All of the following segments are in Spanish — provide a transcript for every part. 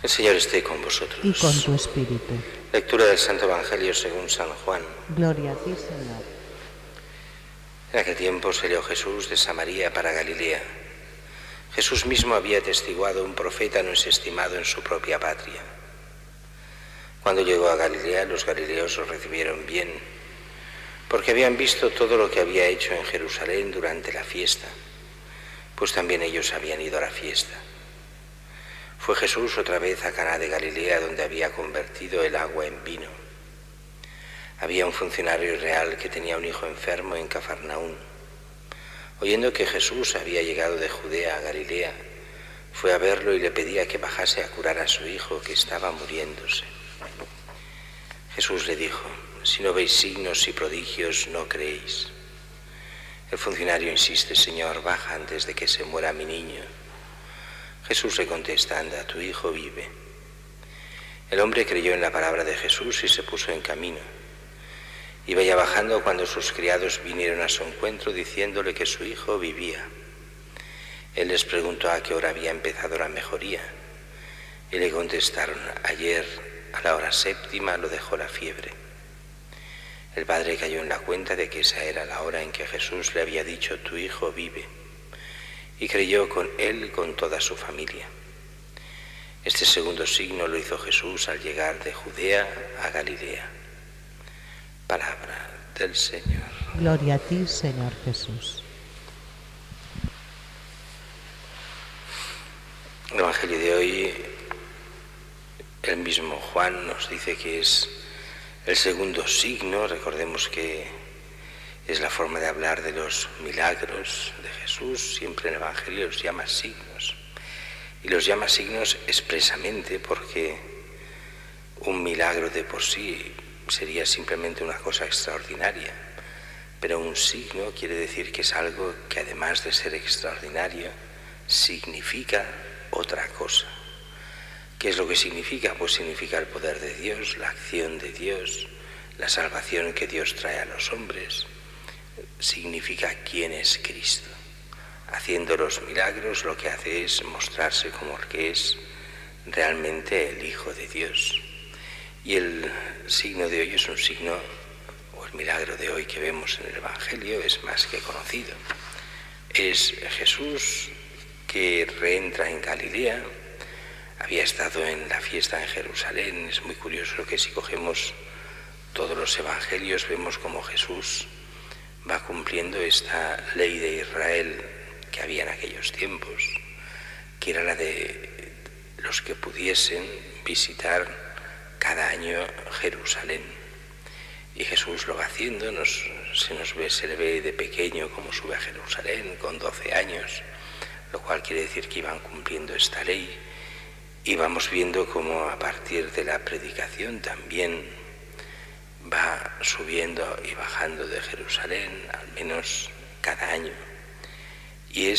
El Señor esté con y vosotros. con tu espíritu. Lectura del Santo Evangelio según San Juan. Gloria a ti, Señor. En aquel tiempo salió Jesús de Samaria para Galilea. Jesús mismo había atestiguado: un profeta no es estimado en su propia patria. Cuando llegó a Galilea, los galileos lo recibieron bien, porque habían visto todo lo que había hecho en Jerusalén durante la fiesta, pues también ellos habían ido a la fiesta. Fue Jesús otra vez a Caná de Galilea, donde había convertido el agua en vino. Había un funcionario real que tenía un hijo enfermo en Cafarnaún. Oyendo que Jesús había llegado de Judea a Galilea, fue a verlo y le pedía que bajase a curar a su hijo, que estaba muriéndose. Jesús le dijo: si no veis signos y prodigios, no creéis. El funcionario insiste: Señor, baja antes de que se muera mi niño. Jesús le contesta: anda, tu hijo vive. El hombre creyó en la palabra de Jesús y se puso en camino. Iba ya bajando cuando sus criados vinieron a su encuentro diciéndole que su hijo vivía. Él les preguntó a qué hora había empezado la mejoría y le contestaron: ayer a la hora 7:00 lo dejó la fiebre. El padre cayó en la cuenta de que esa era la hora en que Jesús le había dicho: tu hijo vive, y creyó con él y con toda su familia. Este segundo signo lo hizo Jesús al llegar de Judea a Galilea. Palabra del Señor. Gloria a ti, Señor Jesús. El Evangelio de hoy, el mismo Juan nos dice que es el segundo signo. Recordemos que es la forma de hablar de los milagros de Jesús. Siempre en el Evangelio los llama signos. Y los llama signos expresamente porque un milagro de por sí sería simplemente una cosa extraordinaria. Pero un signo quiere decir que es algo que, además de ser extraordinario, significa otra cosa. ¿Qué es lo que significa? Pues significa el poder de Dios, la acción de Dios, la salvación que Dios trae a los hombres. Significa quién es Cristo. Haciendo los milagros, lo que hace es mostrarse como que es realmente el Hijo de Dios. Y el signo de hoy es un signo, o el milagro de hoy que vemos en el Evangelio, es más que conocido. Es Jesús que reentra en Galilea. Había estado en la fiesta en Jerusalén. Es muy curioso que si cogemos todos los evangelios vemos cómo Jesús va cumpliendo esta ley de Israel que había en aquellos tiempos, que era la de los que pudiesen visitar cada año Jerusalén. Y Jesús lo va haciendo. Se le ve de pequeño como sube a Jerusalén con 12 años, lo cual quiere decir que iban cumpliendo esta ley. Y vamos viendo cómo a partir de la predicación también va subiendo y bajando de Jerusalén, al menos cada año. Y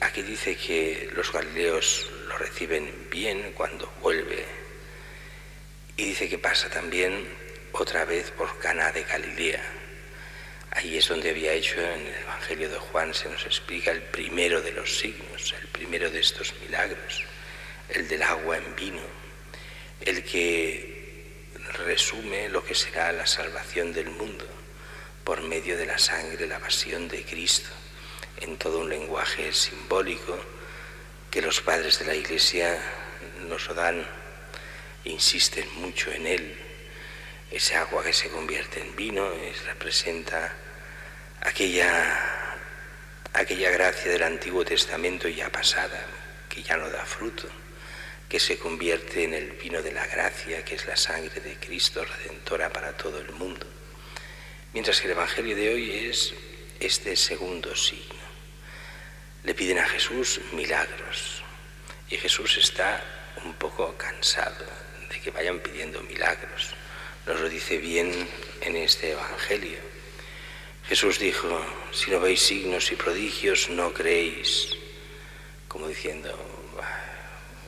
aquí dice que los galileos lo reciben bien cuando vuelve. Y dice que pasa también otra vez por Caná de Galilea. Ahí es donde había hecho, en el Evangelio de Juan se nos explica el primero de los signos, el primero de estos milagros, el del agua en vino, el que resume lo que será la salvación del mundo por medio de la sangre, la pasión de Cristo, en todo un lenguaje simbólico que los padres de la Iglesia nos lo dan, insisten mucho en él. Ese agua que se convierte en vino representa aquella gracia del Antiguo Testamento ya pasada, que ya no da fruto, que se convierte en el vino de la gracia, que es la sangre de Cristo redentora para todo el mundo. Mientras que el Evangelio de hoy es este segundo signo. Le piden a Jesús milagros y Jesús está un poco cansado de que vayan pidiendo milagros. Nos lo dice bien en este Evangelio. Jesús dijo: si no veis signos y prodigios, no creéis. Como diciendo: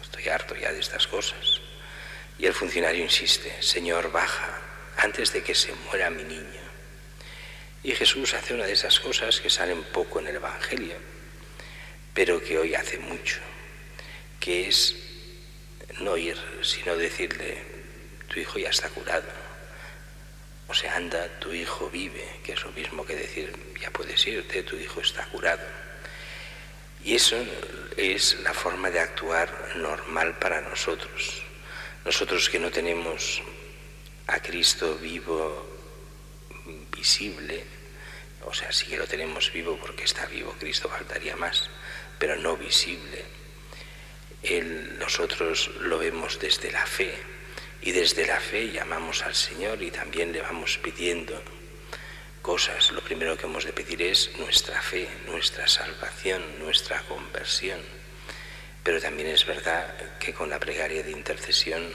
estoy harto ya de estas cosas. Y el funcionario insiste: Señor, baja antes de que se muera mi niño. Y Jesús hace una de esas cosas que salen poco en el Evangelio, pero que hoy hace mucho, que es no ir, sino decirle, tu hijo ya está curado. O sea, anda, tu hijo vive, que es lo mismo que decir, ya puedes irte, tu hijo está curado. Y eso es la forma de actuar normal para nosotros. Nosotros que no tenemos a Cristo vivo, visible, o sea, sí que lo tenemos vivo porque está vivo, Cristo faltaría más, pero no visible. Nosotros lo vemos desde la fe, y desde la fe llamamos al Señor y también le vamos pidiendo cosas. Lo primero que hemos de pedir es nuestra fe, nuestra salvación, nuestra conversión. Pero también es verdad que con la plegaria de intercesión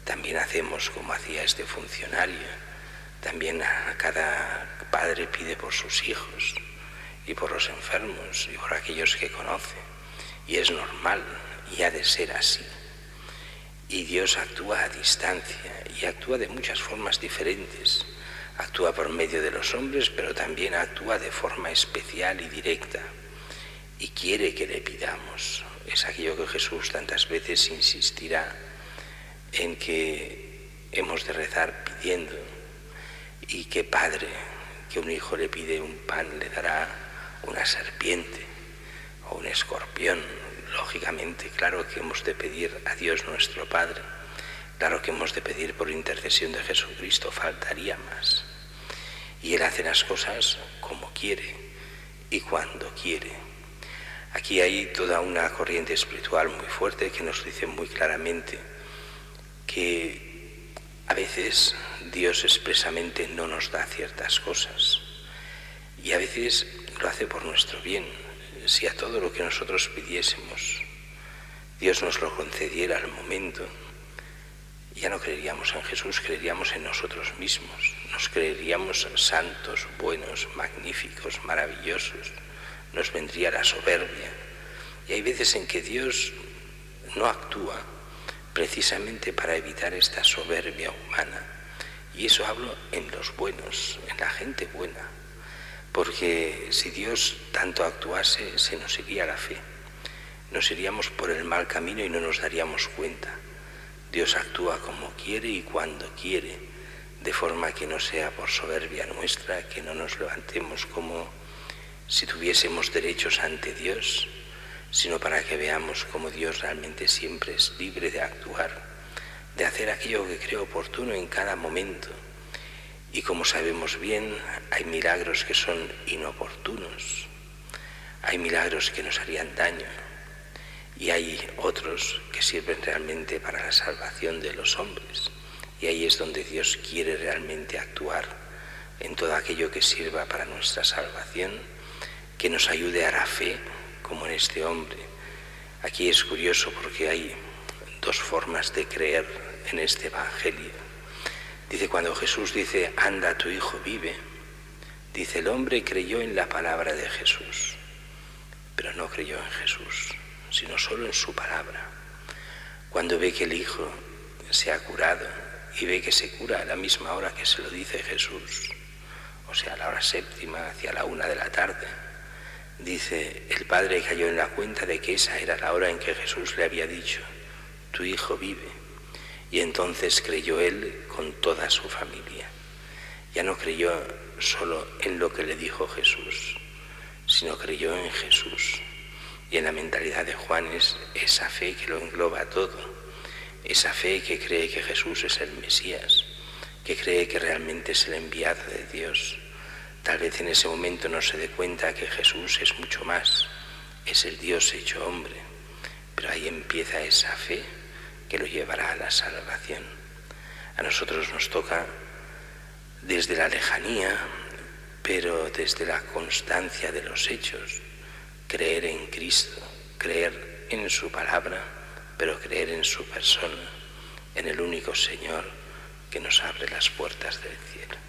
también hacemos como hacía este funcionario. También cada padre pide por sus hijos y por los enfermos y por aquellos que conoce. Y es normal y ha de ser así. Y Dios actúa a distancia y actúa de muchas formas diferentes. Actúa por medio de los hombres, pero también actúa de forma especial y directa. Y quiere que le pidamos. Es aquello que Jesús tantas veces insistirá en que hemos de rezar pidiendo. Y que padre, que un hijo le pide un pan, le dará una serpiente o un escorpión. Lógicamente, claro que hemos de pedir a Dios nuestro Padre, claro que hemos de pedir por intercesión de Jesucristo, faltaría más. Y Él hace las cosas como quiere y cuando quiere. Aquí hay toda una corriente espiritual muy fuerte que nos dice muy claramente que a veces Dios expresamente no nos da ciertas cosas y a veces lo hace por nuestro bien. Si a todo lo que nosotros pidiésemos Dios nos lo concediera al momento, ya no creeríamos en Jesús, creeríamos en nosotros mismos. Nos creeríamos santos, buenos, magníficos, maravillosos. Nos vendría la soberbia. Y hay veces en que Dios no actúa precisamente para evitar esta soberbia humana. Y eso hablo en los buenos, en la gente buena. Porque si Dios tanto actuase, se nos iría la fe. Nos iríamos por el mal camino y no nos daríamos cuenta. Dios actúa como quiere y cuando quiere, de forma que no sea por soberbia nuestra, que no nos levantemos como si tuviésemos derechos ante Dios, sino para que veamos cómo Dios realmente siempre es libre de actuar, de hacer aquello que cree oportuno en cada momento. Y como sabemos bien, hay milagros que son inoportunos, hay milagros que nos harían daño y hay otros que sirven realmente para la salvación de los hombres. Y ahí es donde Dios quiere realmente actuar en todo aquello que sirva para nuestra salvación, que nos ayude a la fe, como en este hombre. Aquí es curioso porque hay dos formas de creer en este Evangelio. Dice, cuando Jesús dice, anda, tu hijo vive, dice, el hombre creyó en la palabra de Jesús, pero no creyó en Jesús, sino solo en su palabra. Cuando ve que el hijo se ha curado y ve que se cura a la misma hora que se lo dice Jesús, o sea, a la hora séptima, hacia la 1 de la tarde, dice, el padre cayó en la cuenta de que esa era la hora en que Jesús le había dicho, tu hijo vive. Y entonces creyó él con toda su familia. Ya no creyó solo en lo que le dijo Jesús, sino creyó en Jesús. Y en la mentalidad de Juan es esa fe que lo engloba todo, esa fe que cree que Jesús es el Mesías, que cree que realmente es el enviado de Dios. Tal vez en ese momento no se dé cuenta que Jesús es mucho más, es el Dios hecho hombre, pero ahí empieza esa fe que lo llevará a la salvación. A nosotros nos toca desde la lejanía, pero desde la constancia de los hechos, creer en Cristo, creer en su palabra, pero creer en su persona, en el único Señor que nos abre las puertas del cielo.